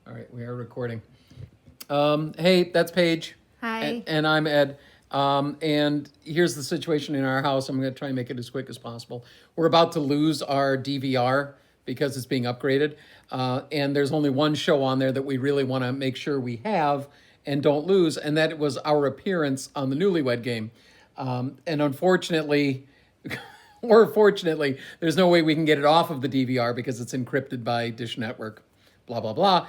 All right, we are recording. Hey, that's Paige. Hi. And I'm Ed. And here's the situation in our house. I'm going to try and make it as quick as possible. We're about to lose our DVR because it's being upgraded. And there's only one show on there that we really want to make sure we have and don't lose. And that was our appearance on the Newlywed Game. And unfortunately, or fortunately, there's no way we can get it off of the DVR because it's encrypted by Dish Network. Blah, blah, blah.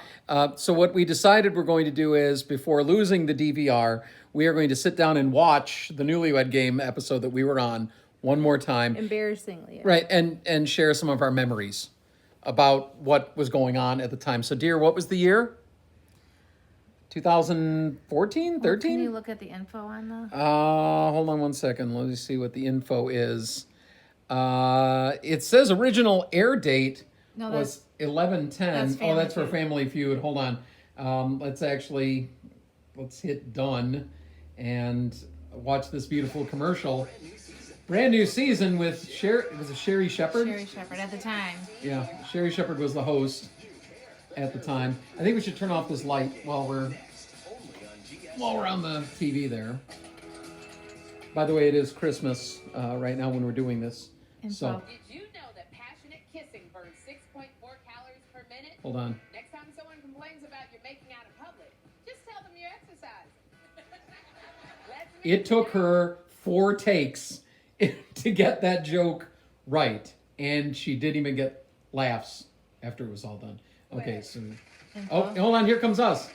So what we decided we're going to do is, before losing the DVR, we are going to sit down and watch the Newlywed Game episode that we were on one more time. Embarrassingly. Right, and share some of our memories about what was going on at the time. So, dear, what was the year? 2014, 13? Can you look at the info on the? Hold on one second. Let me see what the info is. It says original air date was 11/10. Oh, that's for Family Feud. Hold on. Let's hit done and watch this beautiful commercial. Brand new season with was it Sherry Shepherd? Sherry Shepherd at the time. Yeah, Sherry Shepherd was the host at the time. I think we should turn off this light while we're on the TV there. By the way, it is Christmas right now when we're doing this. Info. So Did you know that passionate kissing burns 6.4 calories per minute? hold on. Next time someone complains about your making out in public, just tell them you're exercising. It took her 4 takes to get that joke right, and she didn't even get laughs after it was all done. Okay, so hold on, here comes us.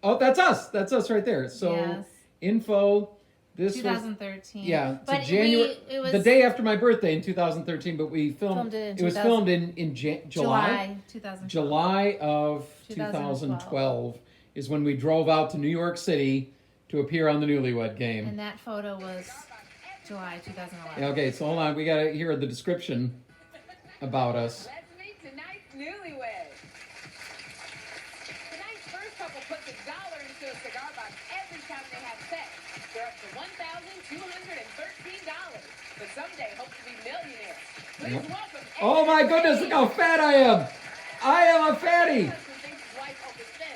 Oh, that's us. That's us right there. So Yes. Info. This 2013. was yeah, But January. it was the day after my birthday in 2013. But we filmed. It was filmed in July 2012. July of 2012 is when we drove out to New York City to appear on the Newlywed Game. And that photo was July 2011. Okay, so hold on. We got to hear the description about us. Let's meet tonight's newlyweds. Tonight's first couple puts $1 into a cigar box every time they have sex. They're up to $1,213, but someday hope to be millionaires. Please welcome. Oh my goodness! Look how fat I am. I am a fatty.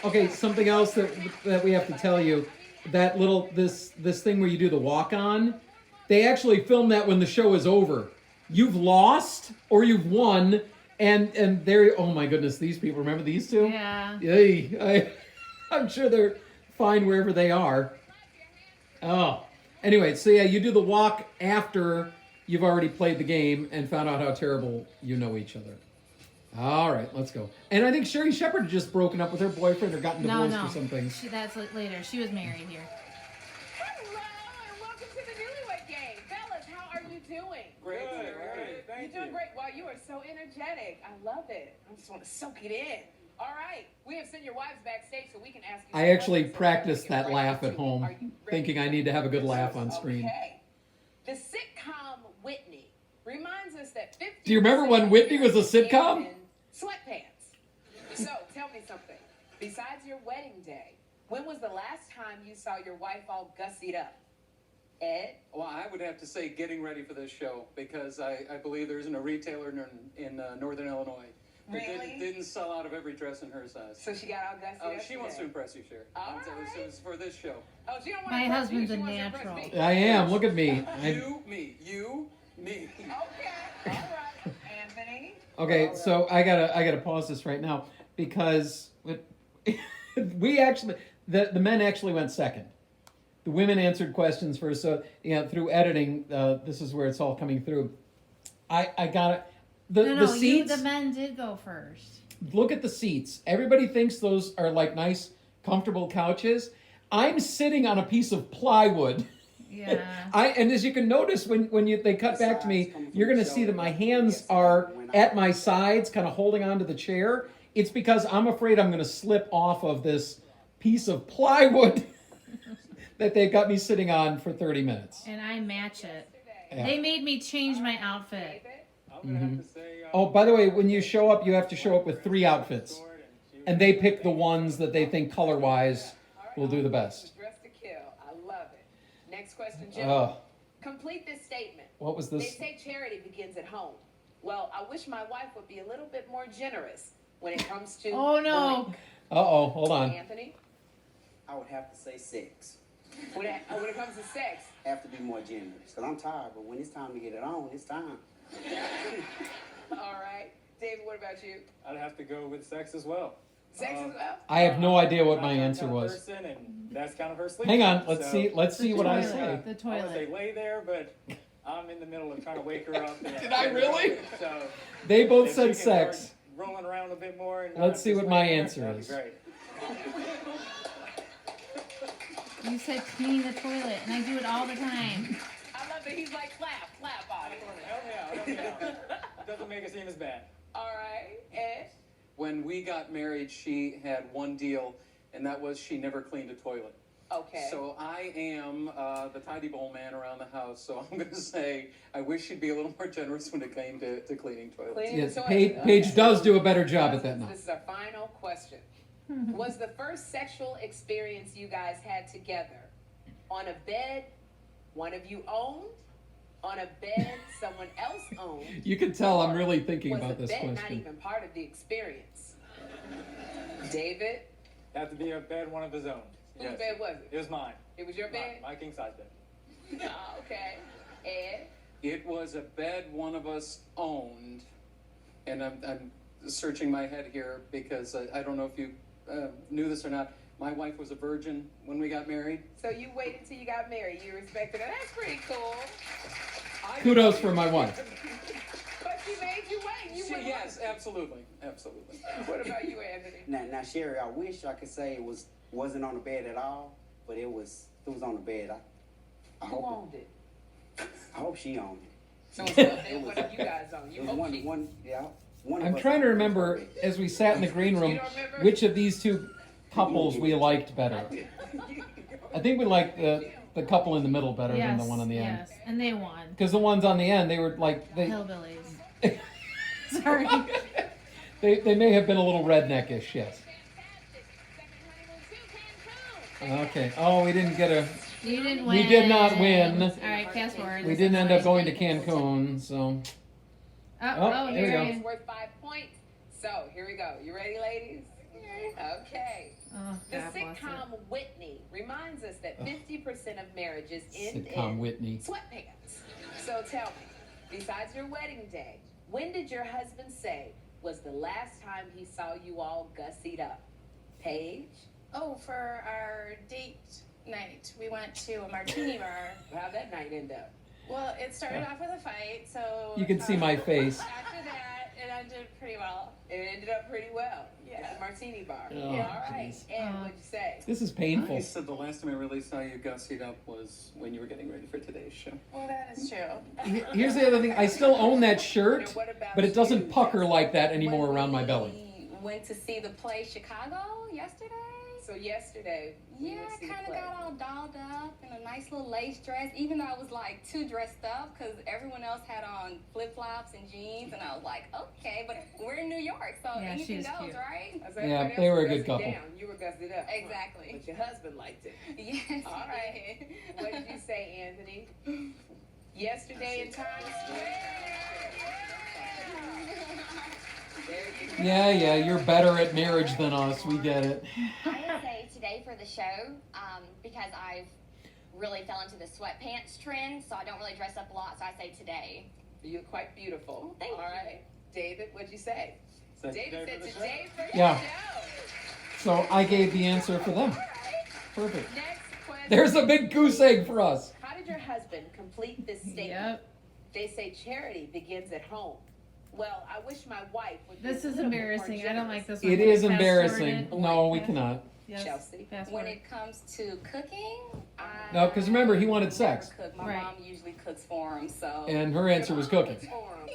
Okay, something else that we have to tell you. That little this thing where you do the walk on, they actually film that when the show is over. You've lost or you've won, and they're, oh my goodness, these people, remember these two? Yeah. I'm sure they're fine wherever they are. Oh, anyway, so yeah, you do the walk after you've already played the game and found out how terrible you know each other. All right, let's go. And I think Sherry Shepherd had just broken up with her boyfriend or gotten divorced or something. That's later. She was married here. Hello, and welcome to the Newlywed Game. Fellas, how are you doing? Great. Thank you. You're doing great. Wow, you are so energetic. I love it. I just want to soak it in. All right, we have sent your wives backstage so we can ask you. I actually practiced that laugh at home, thinking I need to have a good laugh on screen. Okay. The sitcom Whitney reminds us that 50. Do you remember when Whitney was a sitcom? Sweatpants. So tell me something. Besides your wedding day, when was the last time you saw your wife all gussied up? Ed? Well, I would have to say getting ready for this show because I believe there isn't a retailer in Northern Illinois that Really? didn't sell out of every dress in her size. So she got all gussied up? She wants to today? impress you, Sherry. All It was for this show. Oh, she don't want My to impress husband's you. a She wants to impress natural. me. I am. Look at me. You, me. Okay. All right. Anthony? Okay, so I gotta pause this right now because we actually the men actually went second. The women answered questions first, so through editing, this is where it's all coming through. I got it. The seats. The men did go first. Look at the seats. Everybody thinks those are like nice, comfortable couches. I'm sitting on a piece of plywood. Yeah. And as you can notice when they cut back to me, you're going to see that my hands are at my sides, kind of holding onto the chair. It's because I'm afraid I'm going to slip off of this piece of plywood that they got me sitting on for 30 minutes. And I match it. Yeah. They made me change my outfit. I'm gonna have to say. Oh, by the way, when you show up, you have to show up with 3 outfits. And they pick the ones that they think color-wise will do the best. Dress to kill. I love it. Next question, Jim. Complete this statement. What was They this? say charity begins at home. Well, I wish my wife would be a little bit more generous. when it comes to Oh, no. blank? Uh-oh, hold on. Anthony? I would have to say sex. When it comes to sex, Have to be more generous. Because I'm tired, but when it's time to get it on, it's time. all right. David, what about you? I'd have to go with sex as well. Sex as well? I have no idea what I'm my that answer kind of was. person, and that's kind of her sleep. Hang on, time, let's so see. Let's see what I toilet. say. The I would say toilet. lay there, but I'm in the middle of trying to wake her up. Did I really? So They both if she said can sex. start rolling around a bit more. And Let's not see just what my laying there, answer that'd be is. Great. You said clean the toilet, and I do it all the time. I love it. He's like, clap on it. Help me out. Doesn't make it seem as bad. All right. Ed? When we got married, she had one deal, and that was she never cleaned a toilet. Okay. So I am the tidy bowl man around the house. So I'm going to say I wish she'd be a little more generous when it came to cleaning toilets. Cleaning Yes, the toilet. Paige, Okay. Paige does do a better job at that now. This is our final question. Was the first sexual experience you guys had together on a bed one of you owned, on a bed someone else owned? You can tell I'm really thinking Was about the this bed not question. even part of the experience? David, Have to be a bed one of his own. whose Yes. bed was It it? was mine. It was your bed? My king size bed. Oh, okay. Ed, It was a bed one of us owned, and I'm searching my head here because I don't know if you knew this or not. My wife was a virgin when we got married. so you waited till you got married. You respected her. That's pretty cool. Kudos for my wife. But she made you wait. You wouldn't Yes, absolutely. Absolutely. want- What about you, Anthony? Now, Sherry, I wish I could say it wasn't on the bed at all, but it was on the bed. I Who hope owned it? I hope she owned it. So what have you guys owned? You It was hope one she. one of I'm us trying to owned it. remember, as we sat in the green room, You don't remember? which of these two couples we liked better. I think we liked the couple in the middle better than the one on the end. Yes, and they won. Because the ones on the end, they were like, Hillbillies. Sorry. they may have been a little redneckish, yes. Okay. Oh, we didn't get a. You didn't We win. did not win. All right, fast forward. We This didn't is end up fine. going to Cancun, so. Oh, there we here go. it It's is. worth 5 points. So here we go. You ready, ladies? Okay. Oh, The God bless it. sitcom Whitney reminds us that 50% of marriages end Sitcom in Whitney. sweatpants. So tell me, besides your wedding day, when did your husband say was the last time he saw you all gussied up? Paige? Oh, for our date night, we went to a martini bar. How'd that night end up? Well, it started off with a fight, so You can see my face. After that, it ended pretty well. It ended up pretty well. Yeah. At the martini bar. Oh, All right. jeez. And what'd you say? This is I painful. said the last time I really saw you gussied up was when you were getting ready for today's show. Well, that is true. Here's the other thing. I still own that And shirt, what about but it doesn't you, pucker Jessica? like that anymore When around my belly. We went to see the play Chicago yesterday. So yesterday, we Yeah, went to I see the kind of play. got all dolled up in a nice little lace dress, even though I was like too dressed up because everyone else had on flip flops and jeans, and I was like, okay, but we're in New York, so Yeah, anything she's goes, cute. right? I was Yeah, everybody they else were a was good gussied couple. Down. You were gussied up. Exactly. But your husband liked it. Yes. All right. What did you say, Anthony? Yesterday in Times Square. There you go. Yeah, you're better at marriage than us. We get it. I would say today for the show, because I've really fell into the sweatpants trend, so I don't really dress up a lot, so I say today. You're quite beautiful. Thank All you. right. David, what'd you say? Said David said today for the show. today for the Yeah. show. So I gave the answer for them. All right. Perfect. Next question. There's a big goose egg for us. How did your husband complete this statement? Yep. They say charity begins at home. Well, I wish my wife would be This a is little bit more embarrassing. I don't like generous. this one. It Can we is fast embarrassing. forward it? No, we Fast- cannot. Yes. Chelsea. Fast When forward. it comes to cooking, I No, because remember, he wanted sex. never cook. My Right. mom usually cooks for him, so. And her answer was cooking. For 'em.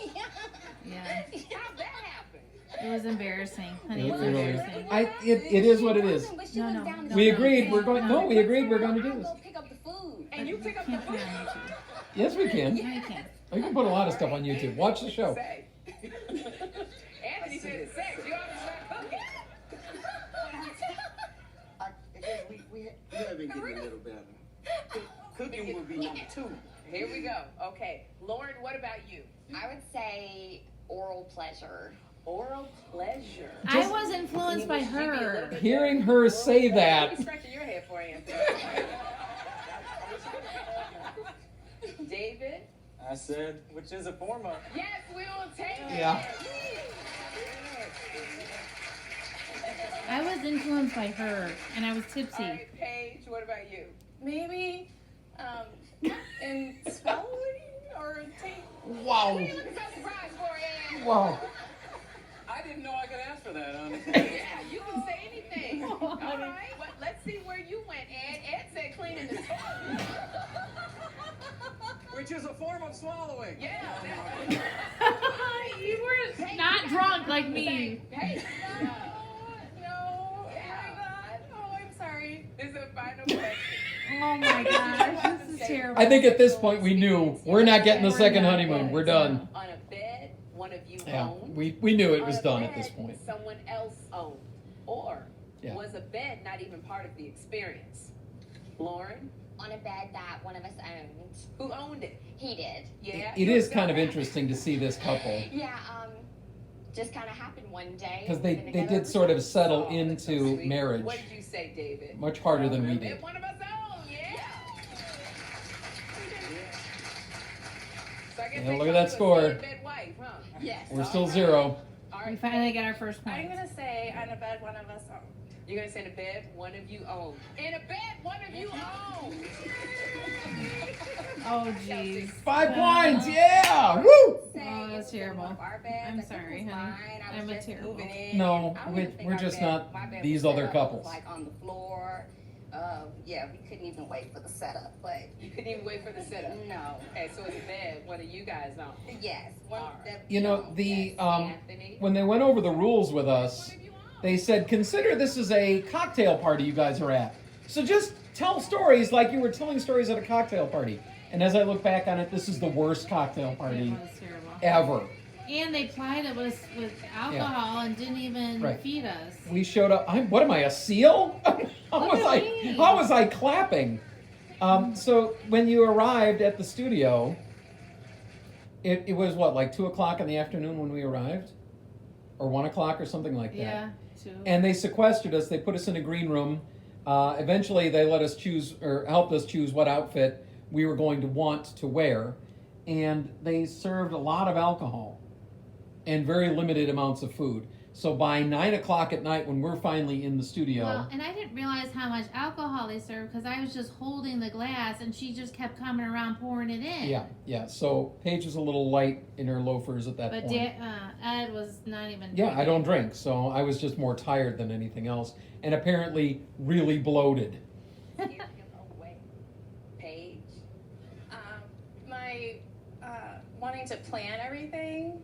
Yeah. How'd that happen? It was embarrassing. Honey, It it's really is. embarrassing. It is what it is. But she No, lives no, down the no, We street. agreed. We're going. No, we agreed. We're going to do I'll this. go pick up the food. And you pick up the can't put food. it on YouTube. Yes, we can. No, you can't. We can put a lot of stuff on YouTube. Watch the show. Say. Anthony said it's sex. You always not cooking. I guess we have been getting a little better. Cooking would be number 2. Here we go. Okay. Lauren, what about you? I would say oral pleasure. oral pleasure? I was influenced by her. Hearing her say What are that, you scratching your head for, Anthony? David? I said, which is a form of. Yes, we will take it. Yeah. I was influenced by her, and I was tipsy. All right, Paige, what about you? Maybe in swallowing or taste. wow, What are you looking so surprised for, Ann? wow. I didn't know I could ask for that, honestly. Yeah, you can say anything. All right, well, let's see where you went, Ed. Ed said cleaning the toilet. Which is a form of swallowing. Yeah. You were not drunk like me. Hey, No. Oh my God. Oh, I'm sorry. this is a final question. Oh my gosh, this is terrible. I think at this point we knew we're not getting the second honeymoon. We're done. On a bed, one of you Yeah, owned. we knew it was On a done at bed, this point. Someone else owned. Or Yeah. was a bed not even part of the experience? Lauren, On a bed that one of us owned. who owned it? He did. Yeah. It you is got kind of that. interesting to see this couple Yeah, just kind of happened one day. because We've they been together did sort of settle Oh, that's so into sweet. marriage What did you say, David? much harder than we And did. one of us owned, yeah. So I guess Yeah, they look at call that you a score. bed wife, huh? Yes. We're still 0. All We right. finally got our first I'm point. gonna say on a bed one of us owned. You're gonna say in a bed, one of you own. In a bed, one of you own. Oh jeez. 5 points, yeah! Woo! Say Oh, that's it was terrible. one of our beds. I'm I think sorry, it was honey. mine. I was I'm a just terrible. moving in. No, I don't we- even think we're our just bed- not my bed these was other set up. It was, couples. like on the floor. Yeah, we couldn't even wait for the setup, but You couldn't even wait for the setup. no. Okay, so it's a bed, one of you guys own. Yes. One All right. that You know, owned, the yes. Anthony, when they went over the rules with us, one of you own. they said, consider this is a cocktail party you guys are at. So just tell stories like you were telling stories at a cocktail party. And as I look back on it, this is the worst cocktail It party was terrible. ever. And they plied it with alcohol and didn't even Right. feed us. We showed up. What am I, a seal? How was I clapping? So when you arrived at the studio, it was what, like 2:00 in the afternoon when we arrived, or 1:00 or something like that. Yeah, too. And they sequestered us. They put us in a green room. Eventually, they let us choose or helped us choose what outfit we were going to want to wear, and they served a lot of alcohol and very limited amounts of food. So by 9:00 at night, when we're finally in the studio, Well, and I didn't realize how much alcohol they served because I was just holding the glass and she just kept coming around pouring it in. yeah. So Paige was a little light in her loafers at that But point. Ed was not even. Yeah, I don't drink, so I was just more tired than anything else, and apparently really bloated. Give him away. Paige. My wanting to plan everything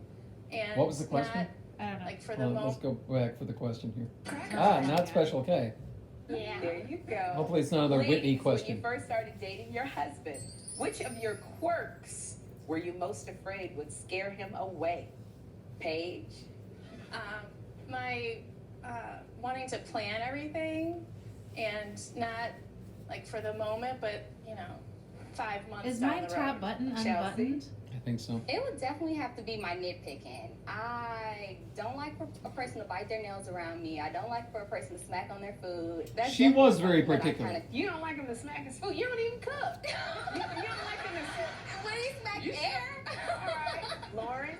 and What was the question? not, I don't know. like for the Let's moment. go back for the question here. Crackers. Not Special K. Yeah. There you go. Hopefully it's not another Whitney Ladies, question. When you first started dating your husband, which of your quirks were you most afraid would scare him away? Paige. My wanting to plan everything and not like for the moment, but 5 months Is down my the top road. button Chelsea? unbuttoned? I think so. It would definitely have to be my nitpicking. I don't like for a person to bite their nails around me. I don't like for a person to smack on their food. That's She was definitely very what I particular. kinda- You don't like him to smack his food. You don't even cook. you don't like him to When he smack You- air. All right. Lauren.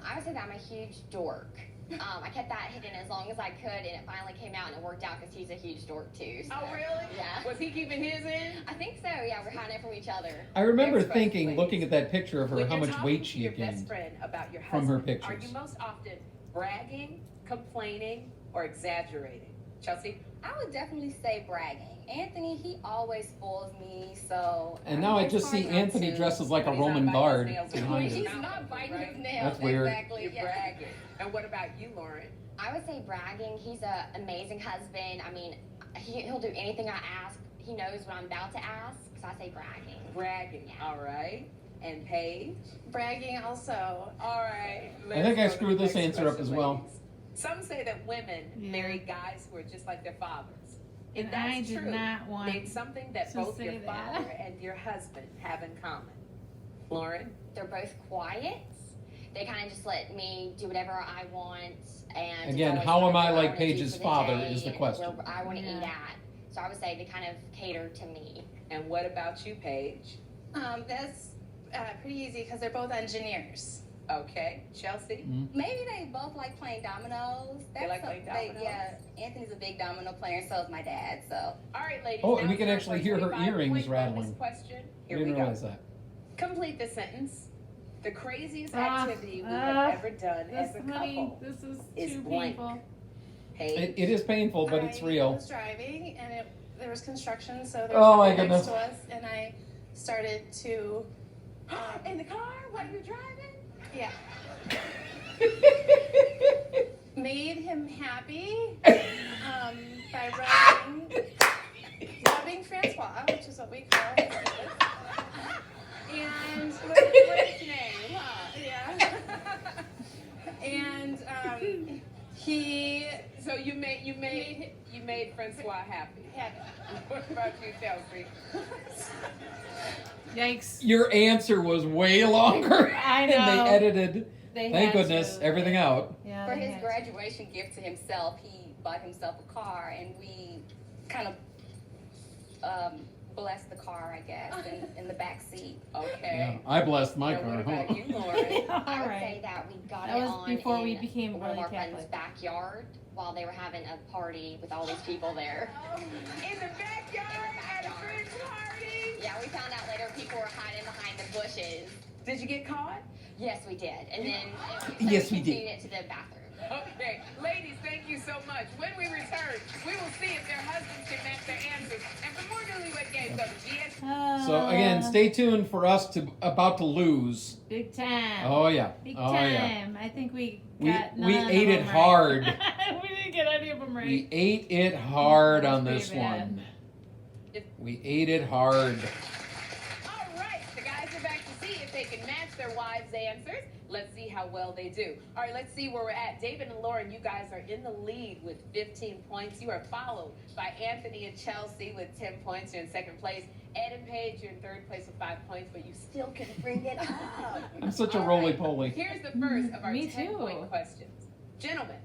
I would say that I'm a huge dork. I kept that hidden as long as I could, and it finally came out, and it worked out because he's a huge dork too. So. Oh, really? Yeah. Was he keeping his in? I think so. Yeah, we're hiding it from each other. I remember Next question, thinking, please. looking at that picture of her, When how you're much talking weight to she your had best gained. friend about your from husband, her are pictures. you most often bragging, complaining, or exaggerating? Chelsea? I would definitely say bragging. Anthony, he always spoils me, so. And now I it's just hard see not Anthony to. dressed as like a He's not Roman biting guard his nails behind He's her. not biting his Right. nails. That's weird. Exactly. You're Yeah. bragging. And what about you, Lauren? I would say bragging. He's an amazing husband. I mean, he'll do anything I ask. He knows what I'm about to ask, so I say bragging. Bragging. Yeah. All right. And Paige? Bragging also. All right. I think I Let's go to screwed the this next answer up question, as well. ladies. Some say that women Yeah. marry guys who are just like their fathers. If And that's I did true, not want name something that to both say your that. father and your husband have in common. Lauren? They're both quiet. they kind of just let me do whatever I want. And Again, it's always how kind am of I where like wanna be Paige's for the father day is the and question. where I want to eat Yeah. at. So I would say they kind of cater to me. And what about you, Paige? That's pretty easy because they're both engineers. Okay, Chelsea? Maybe they both like playing dominoes. Like playing dominoes? Yeah, Anthony's a big domino player, and so is my dad. So All right, ladies. Oh, now and we can time actually for hear her 25 earrings point bonus rattling. Question. I Here we didn't go. realize that. Complete the sentence. The craziest Ah, activity we have ever done This, as a honey, couple. this is is too blank. painful. Paige? It is painful, but it's real. I was driving, and there was construction, so there Oh, was my nothing next goodness. to us, and I started to, In the car while you're driving? yeah, made him happy by rubbing Francois, which is what we call his penis. And what's his name? Huh? Yeah. And he So you made Francois happy. had What about you, Chelsea? Yikes. Your answer was way longer. I And know. they edited, They thank had goodness, to. everything out. Yeah, for they his had to. graduation gift to himself. He bought himself a car, and we kind of blessed the car, I guess, in the back seat. Yeah, Okay. I blessed my And car. what about huh? you, Lauren? I would All say right. that we got That it was on before we in became one of really our friends' Catholic. backyard while they were having a party with all these people there. In the backyard at a friend's party? Yeah, we found out later people were hiding behind the bushes. Did you get caught? Yes, we did. And then Yes, we did. continued it to the bathroom. Okay, ladies, thank you so much. When we return, we will see if their husbands can match their answers. And for more Newlywed Game, go to GS. So again, stay tuned for us to about to lose. Big time. Oh yeah. Big Oh yeah. time. I think we We- got we none of ate it them right. hard. We didn't get any of them right. We ate it hard That was on this pretty bad. one. We ate it hard. All right, the guys are back to see if they can match their wives' answers. Let's see how well they do. All right, let's see where we're at. David and Lauren, you guys are in the lead with 15 points. You are followed by Anthony and Chelsea with 10 points. You're in second place. Ed and Paige, you're in third place with 5 points, but you still can bring it up. I'm such a All roly right, poly. Here's the first of our Me 10-point too. questions. Gentlemen,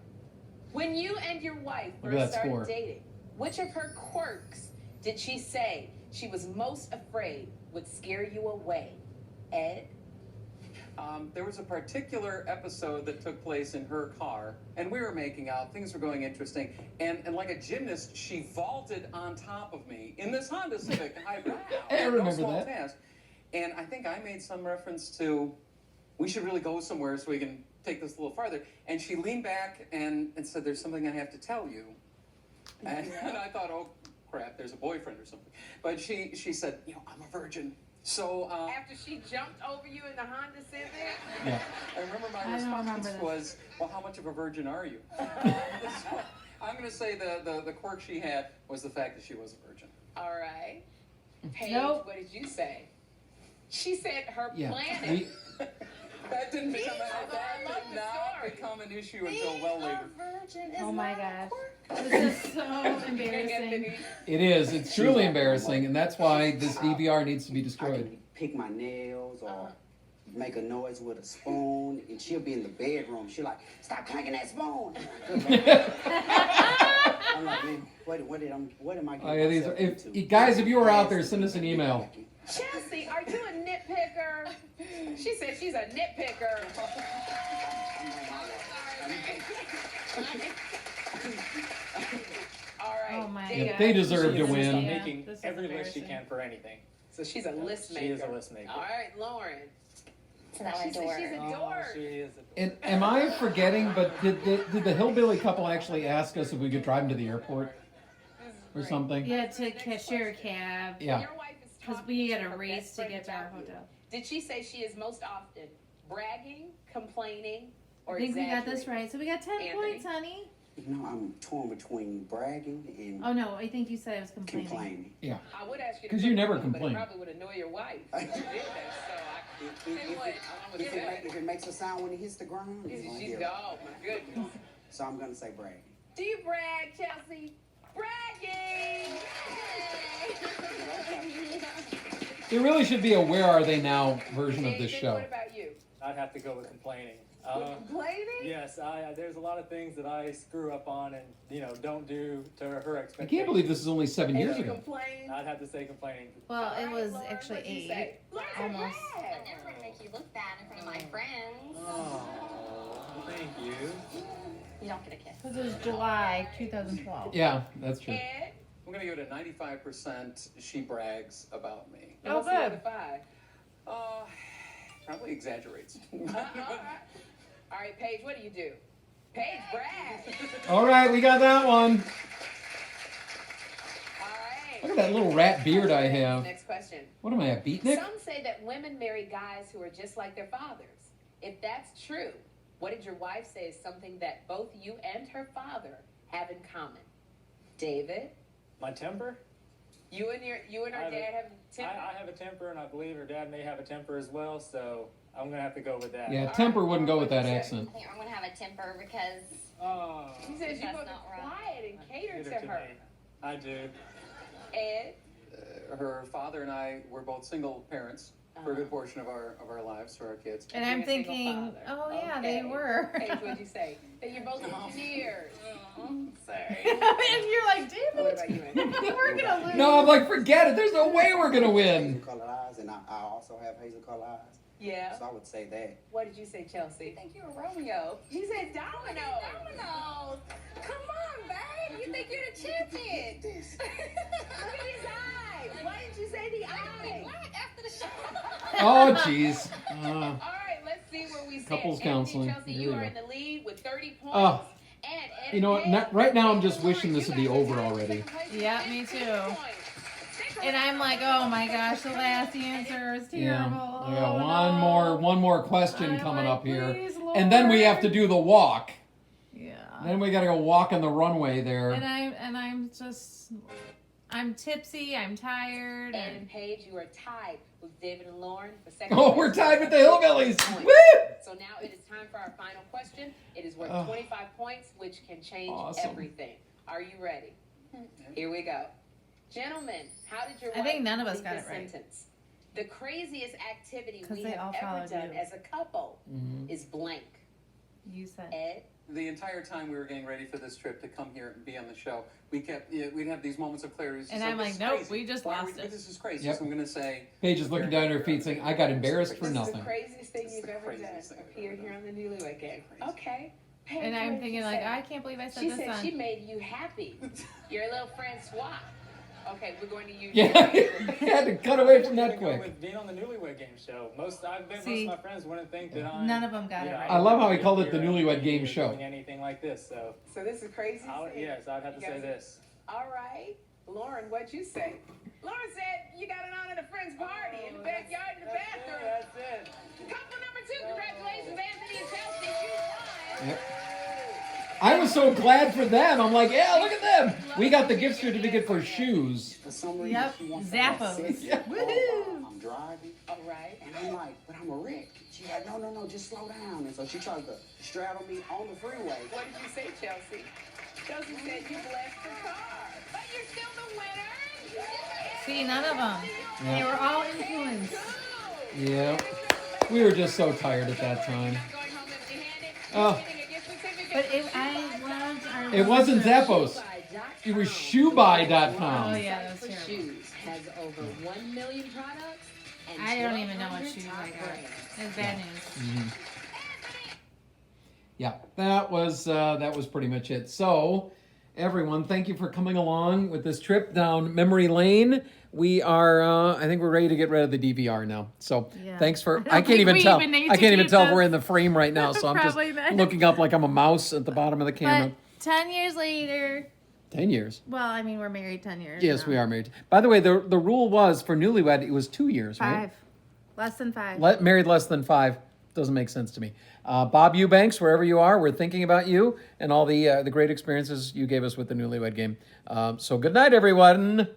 when you and your wife Look at first that started score. dating, which of her quirks did she say she was most afraid would scare you away? Ed? There was a particular episode that took place in her car, and we were making out. Things were going interesting, and like a gymnast, she vaulted on top of me in this Honda Civic hybrid. I remember no small that. task. And I think I made some reference to, we should really go somewhere so we can take this a little farther. And she leaned back and said, "There's something I have to tell you." And I thought, oh crap, there's a boyfriend or something. But she said, "I'm a virgin." So After she jumped over you in the Honda Civic? Yeah. I remember my I don't remember response this. was, "Well, how much of a virgin are you?" So, I'm going to say the quirk she had was the fact that she was a virgin. All right. Paige, Nope. what did you say? She said her Yeah. planet. That didn't These become are the- I that love did the not story. become an issue until well later. virgin Oh my gosh. This is so embarrassing. Anthony, It is. It's truly embarrassing, and that's why this DVR needs to be I destroyed. can pick my nails or make a noise with a spoon, and she'll be in the bedroom. She'll like, "Stop clanking that spoon." I'm like, man, what am I Oh, getting yeah, these myself are, into? guys, if you were out there, send us an email. Chelsea, are you a nitpicker? She said she's a nitpicker. All right. Oh my David. God. They deserve to She insists on win. Yeah, making this is every list she embarrassing. can for anything. So she's a list maker. She is a list maker. All right, Lauren. So that She was said door. she's a Oh, dork. she is. And am I forgetting? But did the hillbilly couple actually ask us if we could drive them to the airport This is or great. something? Yeah, to share a cab. Yeah. Your wife is Because talking we had to a her race best to friend get to our about you. hotel. Did she say she is most often bragging, complaining, or I think we got this exaggerating? right. So we got 10 Anthony? points, honey. I'm torn between bragging and Oh no, I think you said I was complaining. complaining. I would ask you to 'Cause you put never it in, complain. But it probably would annoy your wife. if you did that, so If, Tell you what, if, yeah. if it makes a sound when it hits the ground, it's gonna she's hear it. oh my goodness. So I'm gonna say bragging. Do you brag, Chelsea? Bragging! There really should be a "Where Are They Now" version of this David, show. What about you? I'd have to go with complaining. Complaining? Yes, there's a lot of things that I screw up on and, don't do to her I expectations. can't believe this is only 7 years You ago. complain? I'd have to say complaining. Well, All it right, was Lauren, actually what'd you 8. say? Lauren, Almost. I'm never gonna make you look bad in front of my friends. Oh, thank you. You don't get a kiss. Because it was July 2012. Yeah, that's true. Ed? I'm gonna give it a 95% she brags about me. Oh, What's the other good. 5? Probably exaggerates. All right, Paige, what do you do? Paige brag. All right, we got that one. All right. Look at that little rat beard I have. Next question. What am I, a beatnik? Some say that women marry guys who are just like their fathers. If that's true, what did your wife say is something that both you and her father have in common? David, My temper? you and her dad have temper. I have a temper, and I believe her dad may have a temper as well, so I'm going to have to go with that. Yeah, temper wouldn't go with that What'd you say? accent. I think I'm gonna have a temper because Oh, She says you That's go to not right. quiet and cater give to it to her. me. I do. Ed, Her father and I were both single parents for a good portion of our lives, for our kids. And You're I'm a single thinking, father. oh yeah, they Okay. were. Paige, what'd you say? That you're both engineers. Sorry. And you're like, damn What about you, it. Ed? We're gonna lose. No, I'm like, forget it. There's no way we're going to win. Hazel colored eyes, and I also have hazel colored eyes. Yeah. So I would say that. What did you say, Chelsea? I think you're Romeo. He said domino. Dominoes. Come on, babe. You think you're the champion? Look at his eye. Why didn't you say the eye? Black after the show. Oh, jeez. All right, let's see where we stand. Couples Anthony, counseling. Chelsea, Here you we are go. in the lead with 30 points. Oh. And Ed You know what? and Paige, Right now, I'm Ed just and Lauren, wishing this you would be guys are over tied for already. second place with Yeah, me 15 too. points. Stick And I'm around. like, oh my gosh, the last answer is Yeah. terrible. I got Oh, no. one more question I'm coming like, up here. please, And then we have Lord. to do the walk. Yeah. Then we got to go walk on the runway there. And I'm tipsy, I'm tired, And and Paige, you are tied with David and Lauren for second Oh, place we're tied with the Hillbillies. Points. Woo! So now it is time for our final question. It is worth Oh. 25 points, which can change Awesome. everything. Are you ready? Here we go. Gentlemen, how did your I wife think none of us complete got this it right. sentence? The craziest activity 'Cause we they all have ever followed done you. as a couple Mhm. is blank. you said. Ed? The entire time we were getting ready for this trip to come here and be on the show, we'd have these moments of clarity. It's And just I'm this like, is nope, crazy. we just Why are lost it. This is crazy. Yep. So I'm going to say. Paige is looking down at her feet saying, I got embarrassed for This is nothing. the craziest thing It's you've the ever done. craziest thing I've ever Appeared done. here on the Newlywed Game. Crazy. Okay. Paige, And what I'm did thinking you like, say? I can't believe I said She this said on. she made you happy. Your little friend swap. Okay, we're going to use Yeah, you had to cut away from that I'm gonna go quick. with being on the Newlywed Game show. Most of See, my friends wouldn't think that I'm. none of them got it right. I love how he called it the here Newlywed Game or show. Doing anything like this, so So this is crazy. yes, I'd have to You say guys- this. All right. Lauren, what'd you say? Lauren said you got it on at a friend's party in the backyard in the bathroom. That's it. Couple number 2, congratulations, Anthony and Chelsea. You won. Yep. I was so glad for them. I'm like, yeah, look at them. We got the gift certificate for shoes. For some reason, Yep, she wants Zappos. to Yeah. Woohoo! I'm driving, All right. and I'm like, but I'm a wreck. She's like, no, just slow down. And so she tries to straddle me on the freeway. What did you say, Chelsea? Chelsea said you blessed the car. But you're still the winner. See, none of them. They were all influenced. Yeah. We were just so tired at that time. Oh. But I It wasn't Zappos. It was shoebuy.com. Oh yeah, that was terrible. Shoes has over 1 million products. And I don't even know what 1,200 shoes top I got. brands. It's bad news. Yeah, that was pretty much it. So, everyone, thank you for coming along with this trip down memory lane. We are, I think we're ready to get rid of the DVR now. So, Yeah. thanks for. I don't I can't think even we tell. even need I to can't even keep tell if this. we're in the frame right now. So I'm just Probably not. looking up like I'm a mouse at the bottom of the camera. But 10 years later, 10 years. well, I mean, we're married 10 years. Yes, now. we are married. By the way, the rule was for newlywed, it was 2 years, right? 5. Less than 5. Married less than 5 doesn't make sense to me. Bob Eubanks, wherever you are, we're thinking about you and all the great experiences you gave us with the Newlywed Game. So good night, everyone.